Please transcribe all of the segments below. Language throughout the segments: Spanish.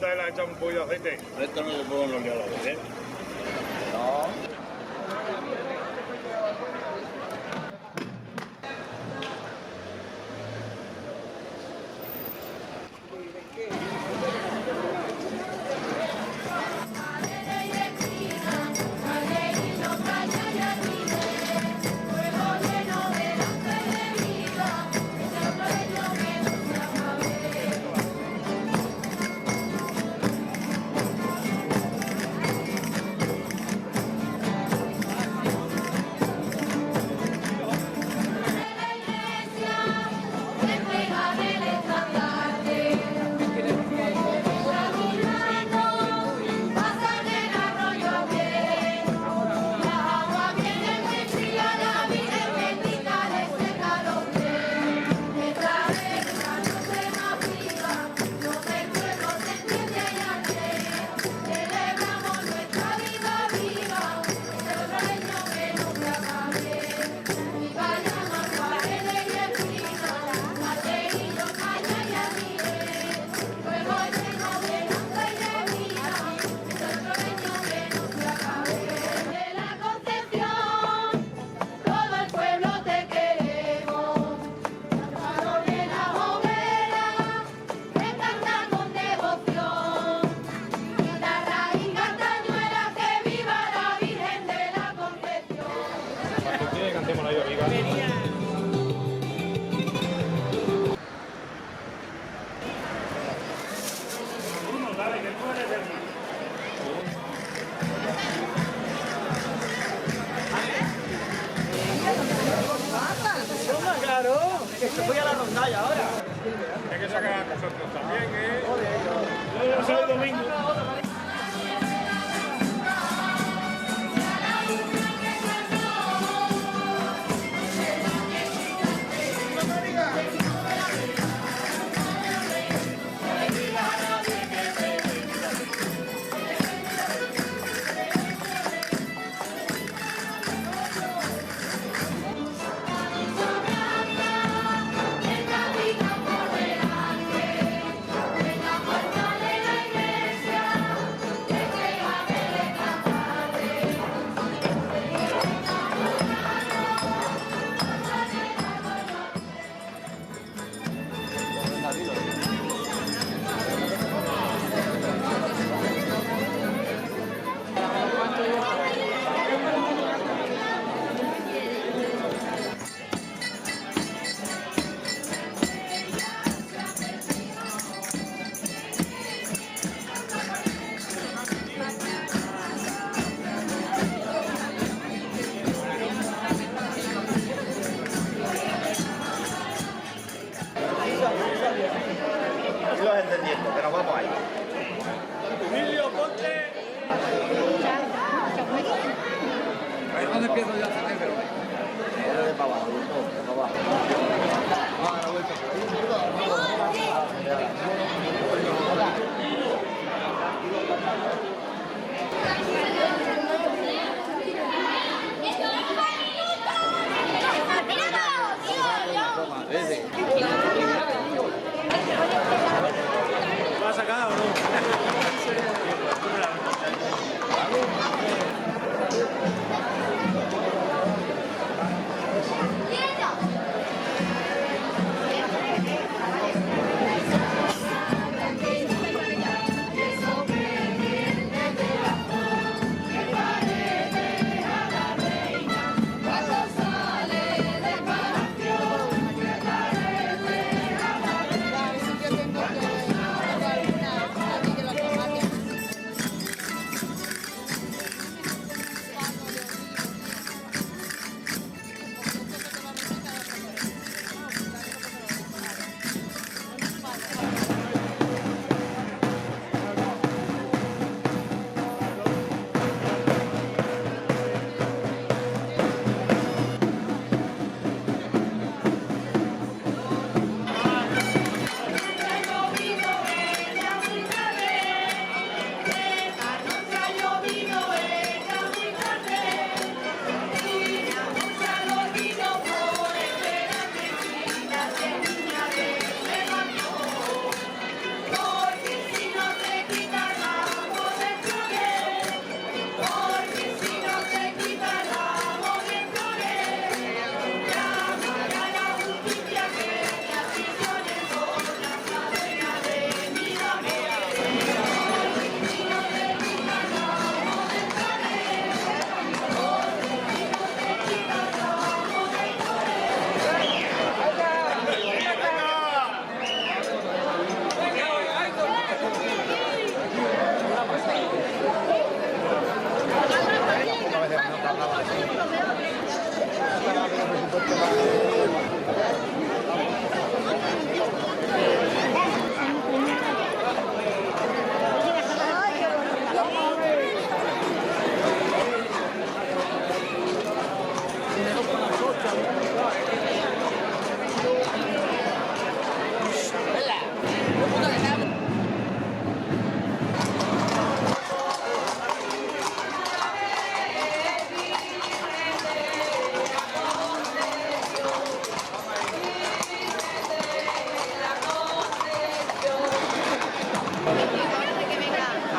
onda le ha echado un poquito de aceite. Esto no se puede los diálogos, ¿eh? No. Claro, que se voy a la rondalla ahora. Hay que sacar a nosotros también, ¿eh? Yo soy domingo. Los entendiendo, pero vamos ahí. Emilio, ponte. ¿Dónde empiezo yo a hacer pero? De para abajo, de para abajo. Va a dar la vuelta ¿Lo has sacado o no? A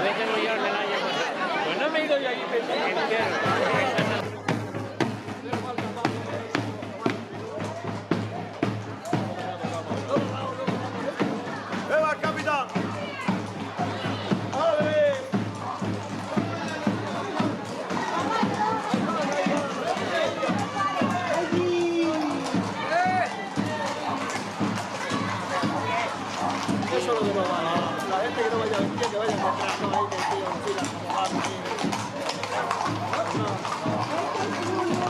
ver que no yo el año pasado. Pues no me he ido yo allí pensando que quiero. ¡Viva el capitán! Eso es lo que no vale. La gente que no vaya a vestir, que vaya comprando ahí, que tío, en fila, como van ahí. No.